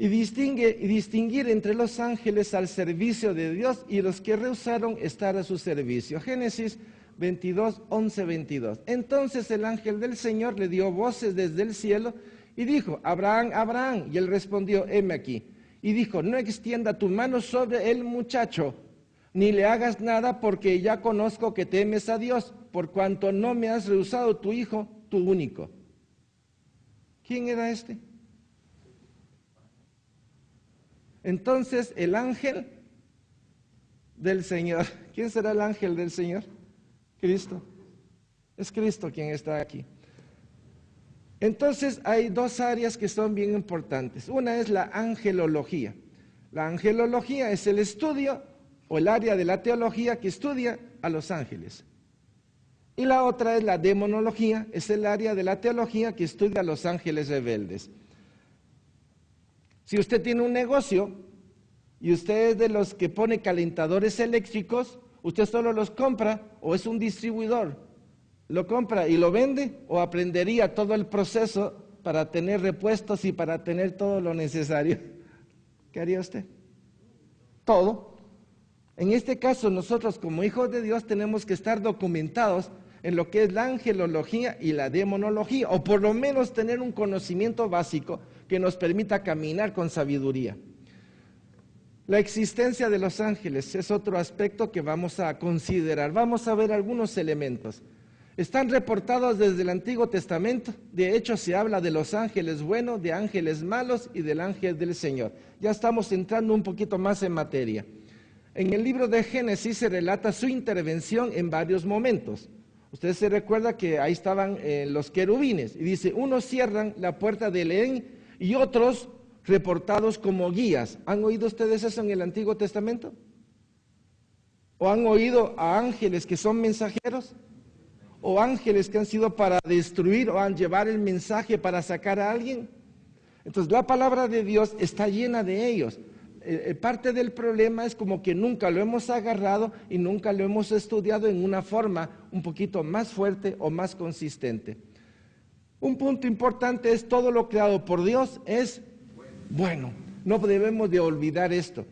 Y distinguir entre los ángeles al servicio de Dios y los que rehusaron estar a su servicio. Génesis 22, 11, 22. Entonces el ángel del Señor le dio voces desde el cielo y dijo, Abraham, Abraham. Y él respondió, heme aquí. Y dijo, no extienda tu mano sobre el muchacho, ni le hagas nada, porque ya conozco que temes a Dios, por cuanto no me has rehusado tu hijo, tu único. ¿Quién era este? Entonces el ángel del Señor, ¿quién será el ángel del Señor? Cristo. Es Cristo quien está aquí. Entonces hay dos áreas que son bien importantes. Una es la angelología. La angelología es el estudio o el área de la teología que estudia a los ángeles. Y la otra es la demonología, es el área de la teología que estudia a los ángeles rebeldes. Si usted tiene un negocio y usted es de los que pone calentadores eléctricos, usted solo los compra o es un distribuidor, lo compra y lo vende, o aprendería todo el proceso para tener repuestos y para tener todo lo necesario. ¿Qué haría usted? Todo. En este caso, nosotros como hijos de Dios tenemos que estar documentados en lo que es la angelología y la demonología, o por lo menos tener un conocimiento básico que nos permita caminar con sabiduría. La existencia de los ángeles es otro aspecto que vamos a considerar. Vamos a ver algunos elementos. Están reportados desde el Antiguo Testamento. De hecho, se habla de los ángeles buenos, de ángeles malos y del ángel del Señor. Ya estamos entrando un poquito más en materia. En el libro de Génesis se relata su intervención en varios momentos. Usted se recuerda que ahí estaban los querubines, y dice, unos cierran la puerta del Edén y otros reportados como guías. ¿Han oído ustedes eso en el Antiguo Testamento? ¿O han oído a ángeles que son mensajeros? ¿O ángeles que han sido para destruir o han llevar el mensaje para sacar a alguien? Entonces la palabra de Dios está llena de ellos. Parte del problema es como que nunca lo hemos agarrado y nunca lo hemos estudiado en una forma un poquito más fuerte o más consistente. Un punto importante es todo lo creado por Dios es bueno. No debemos de olvidar esto.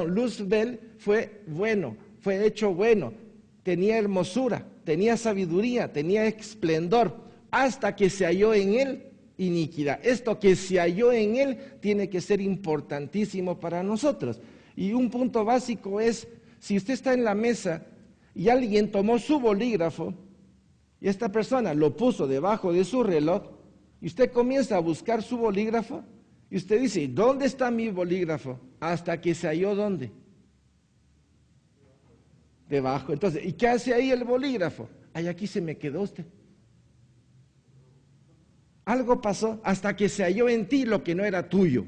Luzbel fue bueno, fue hecho bueno, tenía hermosura, tenía sabiduría, tenía esplendor, hasta que se halló en él iniquidad. Esto que se halló en él tiene que ser importantísimo para nosotros. Y un punto básico es, si usted está en la mesa y alguien tomó su bolígrafo y esta persona lo puso debajo de su reloj y usted comienza a buscar su bolígrafo y usted dice, ¿dónde está mi bolígrafo? Hasta que se halló, ¿dónde? Debajo. Entonces, ¿y qué hace ahí el bolígrafo? Ay, aquí se me quedó usted. Algo pasó hasta que se halló en ti lo que no era tuyo,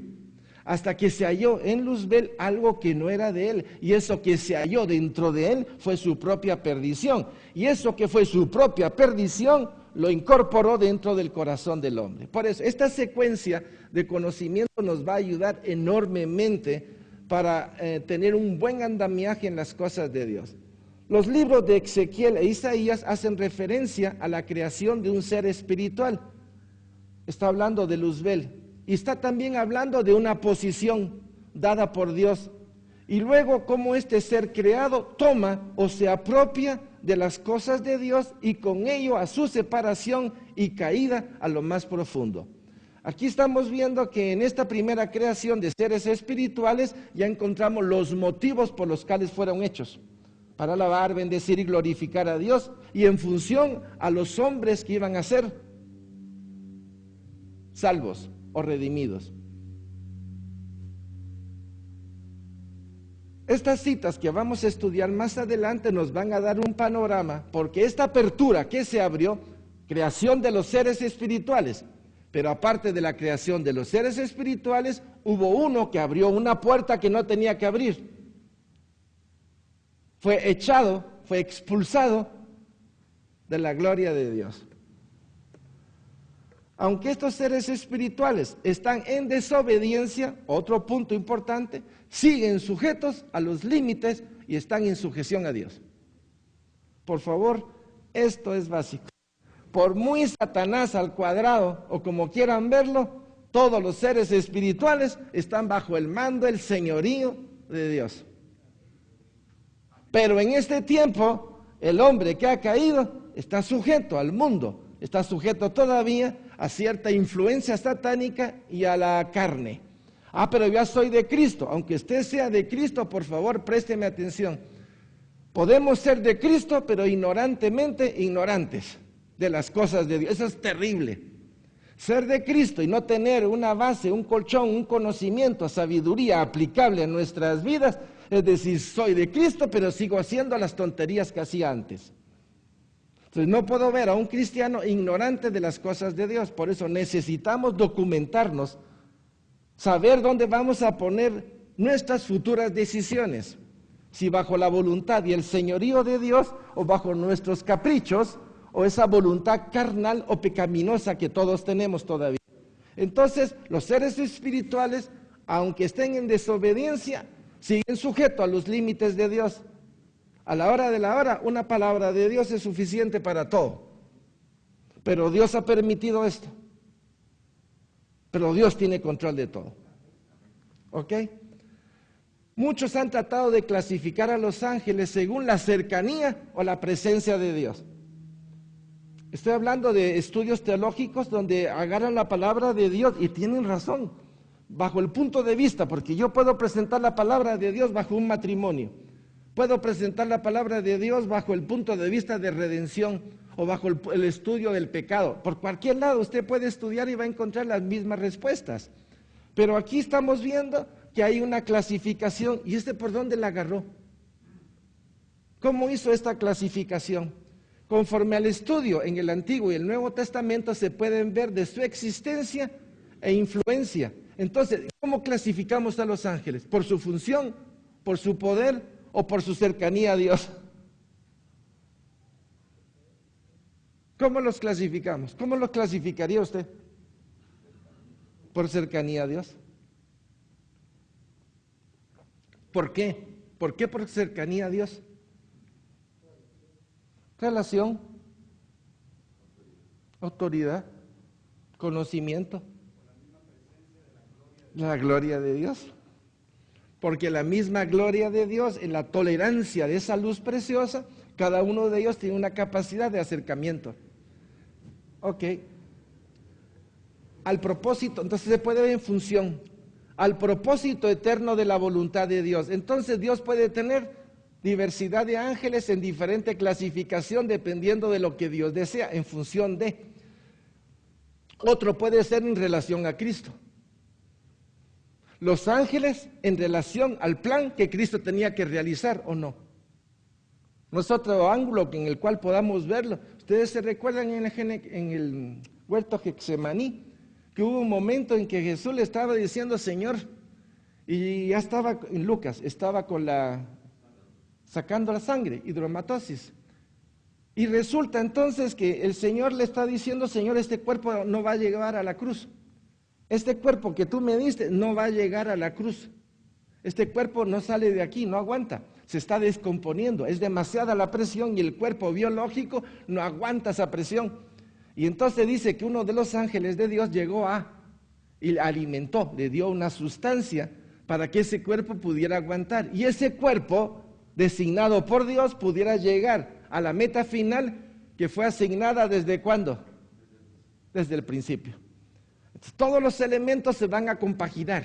hasta que se halló en Luzbel algo que no era de él, y eso que se halló dentro de él fue su propia perdición, y eso que fue su propia perdición lo incorporó dentro del corazón del hombre. Por eso, esta secuencia de conocimiento nos va a ayudar enormemente para tener un buen andamiaje en las cosas de Dios. Los libros de Ezequiel e Isaías hacen referencia a la creación de un ser espiritual. Está hablando de Luzbel y está también hablando de una posición dada por Dios, y luego cómo este ser creado toma o se apropia de las cosas de Dios y con ello a su separación y caída a lo más profundo. Aquí estamos viendo que en esta primera creación de seres espirituales ya encontramos los motivos por los cuales fueron hechos, para alabar, bendecir y glorificar a Dios, y en función a los hombres que iban a ser salvos o redimidos. Estas citas que vamos a estudiar más adelante nos van a dar un panorama, porque esta apertura que se abrió, creación de los seres espirituales, pero aparte de la creación de los seres espirituales, hubo uno que abrió una puerta que no tenía que abrir. Fue echado, fue expulsado de la gloria de Dios. Aunque estos seres espirituales están en desobediencia, otro punto importante, siguen sujetos a los límites y están en sujeción a Dios. Por favor, esto es básico. Por muy Satanás al cuadrado o como quieran verlo, todos los seres espirituales están bajo el mando, el señorío de Dios. Pero en este tiempo, el hombre que ha caído está sujeto al mundo, está sujeto todavía a cierta influencia satánica y a la carne. Pero ya soy de Cristo. Aunque usted sea de Cristo, por favor, présteme atención. Podemos ser de Cristo, pero ignorantemente ignorantes de las cosas de Dios. Eso es terrible. Ser de Cristo y no tener una base, un colchón, un conocimiento, sabiduría aplicable a nuestras vidas, es decir, soy de Cristo, pero sigo haciendo las tonterías que hacía antes. Entonces no puedo ver a un cristiano ignorante de las cosas de Dios. Por eso necesitamos documentarnos, saber dónde vamos a poner nuestras futuras decisiones. Si bajo la voluntad y el señorío de Dios, o bajo nuestros caprichos, o esa voluntad carnal o pecaminosa que todos tenemos todavía. Entonces, los seres espirituales, aunque estén en desobediencia, siguen sujetos a los límites de Dios. A la hora de la hora, una palabra de Dios es suficiente para todo. Pero Dios ha permitido esto. Pero Dios tiene control de todo. ¿Ok? Muchos han tratado de clasificar a los ángeles según la cercanía o la presencia de Dios. Estoy hablando de estudios teológicos donde agarran la palabra de Dios y tienen razón, bajo el punto de vista, porque yo puedo presentar la palabra de Dios bajo un matrimonio, puedo presentar la palabra de Dios bajo el punto de vista de redención o bajo el estudio del pecado. Por cualquier lado usted puede estudiar y va a encontrar las mismas respuestas. Pero aquí estamos viendo que hay una clasificación. ¿Y por dónde la agarró? ¿Cómo hizo esta clasificación? Conforme al estudio en el Antiguo y el Nuevo Testamento se pueden ver de su existencia e influencia. Entonces, ¿cómo clasificamos a los ángeles? ¿Por su función, por su poder o por su cercanía a Dios? ¿Cómo los clasificamos? ¿Cómo los clasificaría usted? ¿Por cercanía a Dios? ¿Por qué? ¿Por qué por cercanía a Dios? Relación, autoridad, conocimiento, la gloria de Dios. Porque la misma gloria de Dios, en la tolerancia de esa luz preciosa, cada uno de ellos tiene una capacidad de acercamiento. Ok. Al propósito, entonces se puede ver en función al propósito eterno de la voluntad de Dios. Entonces Dios puede tener diversidad de ángeles en diferente clasificación dependiendo de lo que Dios desea, en función de. Otro puede ser en relación a Cristo. Los ángeles en relación al plan que Cristo tenía que realizar, ¿o no? No es otro ángulo en el cual podamos verlo. Ustedes se recuerdan en el huerto Getsemaní, que hubo un momento en que Jesús le estaba diciendo, Señor, y ya estaba en Lucas, estaba sacando la sangre, hidromatosis. Y resulta entonces que el Señor le está diciendo, Señor, este cuerpo no va a llegar a la cruz. Este cuerpo que tú me diste no va a llegar a la cruz. Este cuerpo no sale de aquí, no aguanta, se está descomponiendo, es demasiada la presión y el cuerpo biológico no aguanta esa presión. Y entonces dice que uno de los ángeles de Dios llegó y alimentó, le dio una sustancia para que ese cuerpo pudiera aguantar. Y ese cuerpo, designado por Dios, pudiera llegar a la meta final que fue asignada ¿desde cuándo? Desde el principio. Entonces, todos los elementos se van a compaginar.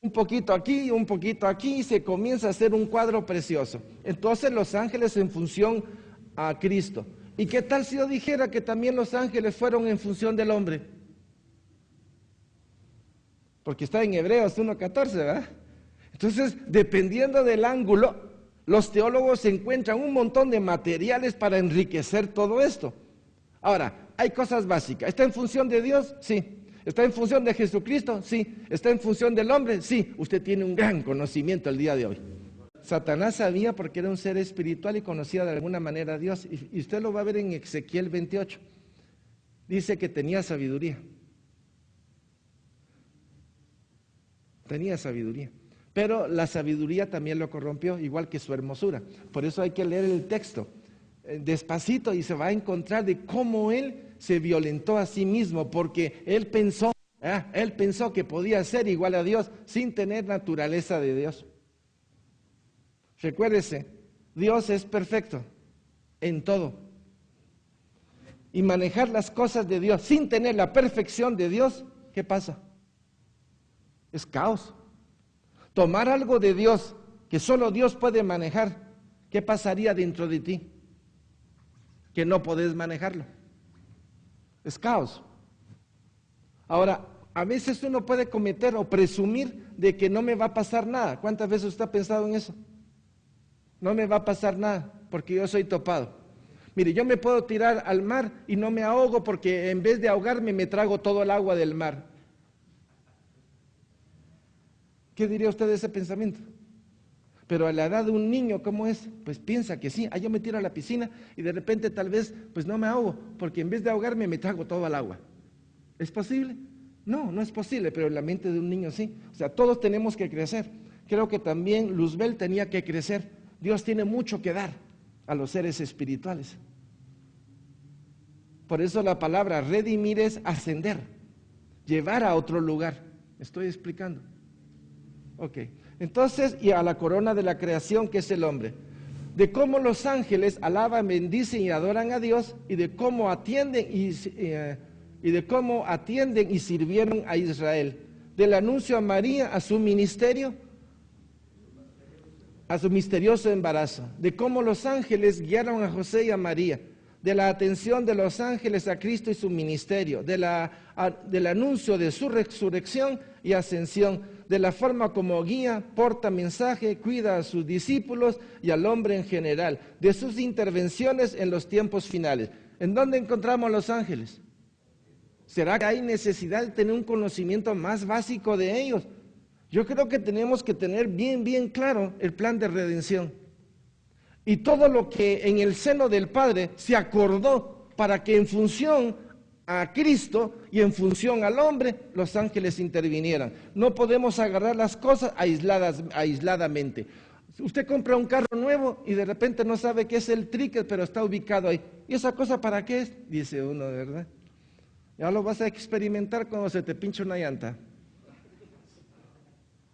Un poquito aquí, un poquito aquí, y se comienza a hacer un cuadro precioso. Entonces los ángeles en función a Cristo. ¿Y qué tal si yo dijera que también los ángeles fueron en función del hombre? Porque está en Hebreos 1:14, ¿verdad? Entonces, dependiendo del ángulo, los teólogos encuentran un montón de materiales para enriquecer todo esto. Ahora, hay cosas básicas. ¿Está en función de Dios? Sí. ¿Está en función de Jesucristo? Sí. ¿Está en función del hombre? Sí. Usted tiene un gran conocimiento el día de hoy. Satanás sabía porque era un ser espiritual y conocía de alguna manera a Dios. Y usted lo va a ver en Ezequiel 28. Dice que tenía sabiduría. Tenía sabiduría. Pero la sabiduría también lo corrompió, igual que su hermosura. Por eso hay que leer el texto despacito y se va a encontrar de cómo él se violentó a sí mismo, porque él pensó que podía ser igual a Dios sin tener naturaleza de Dios. Recuérdese, Dios es perfecto en todo. Y manejar las cosas de Dios sin tener la perfección de Dios, ¿qué pasa? Es caos. Tomar algo de Dios que solo Dios puede manejar, ¿qué pasaría dentro de ti? Que no podés manejarlo. Es caos. Ahora, a veces uno puede cometer o presumir de que no me va a pasar nada. ¿Cuántas veces usted ha pensado en eso? No me va a pasar nada porque yo soy topado. Mire, yo me puedo tirar al mar y no me ahogo porque en vez de ahogarme me trago todo el agua del mar. ¿Qué diría usted de ese pensamiento? Pero a la edad de un niño, ¿cómo es? Pues piensa que sí, yo me tiro a la piscina y de repente tal vez pues no me ahogo, porque en vez de ahogarme me trago todo al agua. ¿Es posible? No, no es posible, pero en la mente de un niño sí. O sea, todos tenemos que crecer. Creo que también Luzbel tenía que crecer. Dios tiene mucho que dar a los seres espirituales. Por eso la palabra redimir es ascender, llevar a otro lugar. ¿Me estoy explicando? Ok. Entonces, y a la corona de la creación, que es el hombre. De cómo los ángeles alaban, bendicen y adoran a Dios, y de cómo atienden y sirvieron a Israel. Del anuncio a María, a su ministerio, a su misterioso embarazo. De cómo los ángeles guiaron a José y a María. De la atención de los ángeles a Cristo y su ministerio. Del anuncio de su resurrección y ascensión. De la forma como guía, porta mensaje, cuida a sus discípulos y al hombre en general. De sus intervenciones en los tiempos finales. ¿En dónde encontramos a los ángeles? ¿Será que hay necesidad de tener un conocimiento más básico de ellos? Yo creo que tenemos que tener bien claro el plan de redención. Y todo lo que en el seno del Padre se acordó para que en función a Cristo y en función al hombre, los ángeles intervinieran. No podemos agarrar las cosas aisladamente. Usted compra un carro nuevo y de repente no sabe qué es el trique, pero está ubicado ahí. ¿Y esa cosa para qué es? Dice uno, ¿verdad? Ya lo vas a experimentar cuando se te pincha una llanta.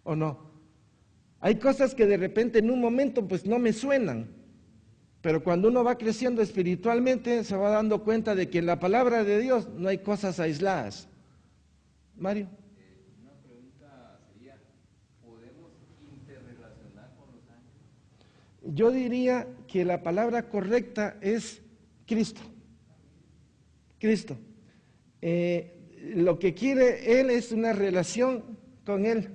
¿O no? Hay cosas que de repente en un momento pues no me suenan, pero cuando uno va creciendo espiritualmente se va dando cuenta de que en la palabra de Dios no hay cosas aisladas. Mario. Una pregunta sería, ¿podemos interrelacionar con los ángeles? Yo diría que la palabra correcta es Cristo. Cristo. Lo que quiere Él es una relación con Él.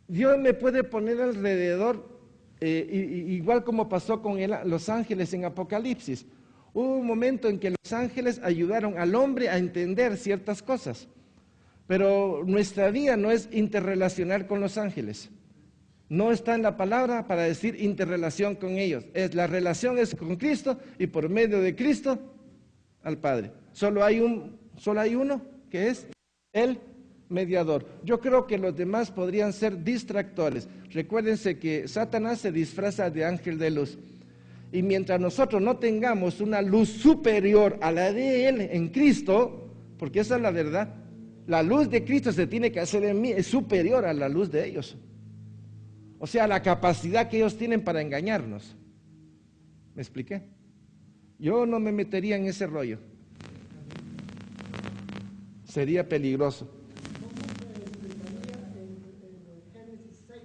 Dios me puede poner alrededor, igual como pasó con los ángeles en Apocalipsis. Hubo un momento en que los ángeles ayudaron al hombre a entender ciertas cosas, pero nuestra vía no es interrelacionar con los ángeles. No está en la palabra para decir interrelación con ellos. La relación es con Cristo y por medio de Cristo al Padre. Solo hay uno, que es el mediador. Yo creo que los demás podrían ser distractores. Recuérdense que Satanás se disfraza de ángel de luz. Y mientras nosotros no tengamos una luz superior a la de Él en Cristo, porque esa es la verdad, la luz de Cristo se tiene que hacer en mí, es superior a la luz de ellos. O sea, la capacidad que ellos tienen para engañarnos. ¿Me expliqué? Yo no me metería en ese rollo. Sería peligroso. ¿Cómo se explicaría en Génesis 6?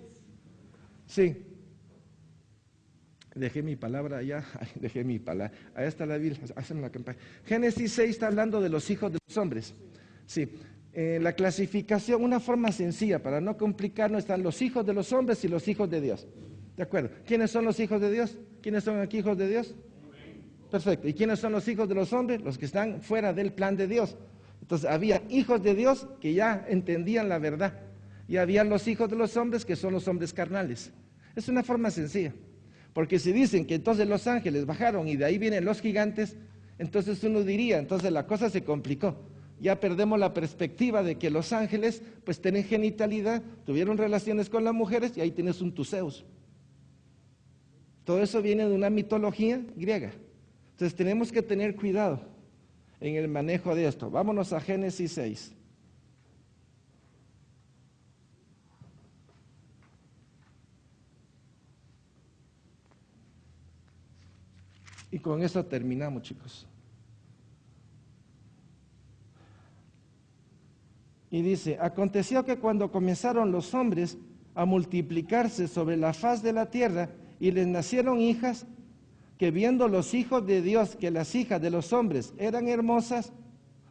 Sí. Dejé mi palabra allá. Dejé mi palabra. Ahí está la Biblia. Hacen la campaña. Génesis 6 está hablando de los hijos de los hombres. Sí. La clasificación, una forma sencilla, para no complicarnos, están los hijos de los hombres y los hijos de Dios. ¿De acuerdo? ¿Quiénes son los hijos de Dios? ¿Quiénes son aquí hijos de Dios? Perfecto. ¿Y quiénes son los hijos de los hombres? Los que están fuera del plan de Dios. Entonces había hijos de Dios que ya entendían la verdad. Y había los hijos de los hombres que son los hombres carnales. Es una forma sencilla. Porque si dicen que entonces los ángeles bajaron y de ahí vienen los gigantes, entonces uno diría, entonces la cosa se complicó. Ya perdemos la perspectiva de que los ángeles pues tienen genitalidad, tuvieron relaciones con las mujeres y ahí tienes un Tuseus. Todo eso viene de una mitología griega. Entonces tenemos que tener cuidado en el manejo de esto. Vámonos a Génesis 6. Y con eso terminamos, chicos. Y dice, aconteció que cuando comenzaron los hombres a multiplicarse sobre la faz de la tierra y les nacieron hijas, que viendo los hijos de Dios que las hijas de los hombres eran hermosas,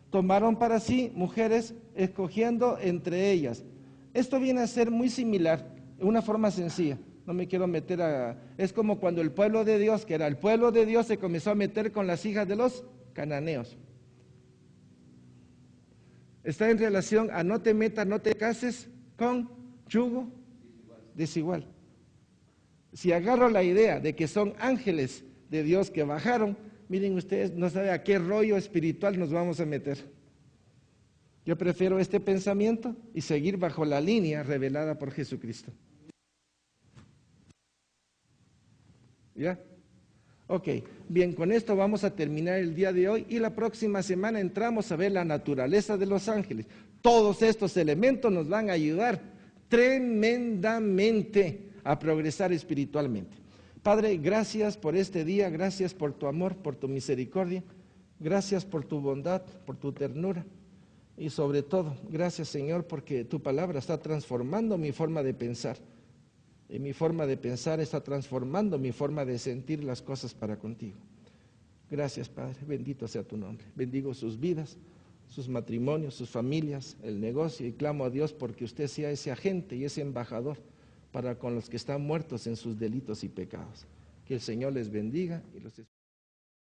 tomaron para sí mujeres, escogiendo entre ellas. Esto viene a ser muy similar, de una forma sencilla. No me quiero meter a... Es como cuando el pueblo de Dios, que era el pueblo de Dios, se comenzó a meter con las hijas de los cananeos. Está en relación a no te metas, no te cases con yugo desigual. Si agarro la idea de que son ángeles de Dios que bajaron, miren ustedes, no saben a qué rollo espiritual nos vamos a meter. Yo prefiero este pensamiento y seguir bajo la línea revelada por Jesucristo. ¿Ya? Ok, bien, con esto vamos a terminar el día de hoy y la próxima semana entramos a ver la naturaleza de los ángeles. Todos estos elementos nos van a ayudar tremendamente a progresar espiritualmente. Padre, gracias por este día, gracias por tu amor, por tu misericordia, gracias por tu bondad, por tu ternura y sobre todo, gracias Señor porque tu palabra está transformando mi forma de pensar. Y mi forma de pensar está transformando mi forma de sentir las cosas para contigo. Gracias, Padre. Bendito sea tu nombre. Bendigo sus vidas, sus matrimonios, sus familias, el negocio y clamo a Dios porque usted sea ese agente y ese embajador para con los que están muertos en sus delitos y pecados. Que el Señor les bendiga y los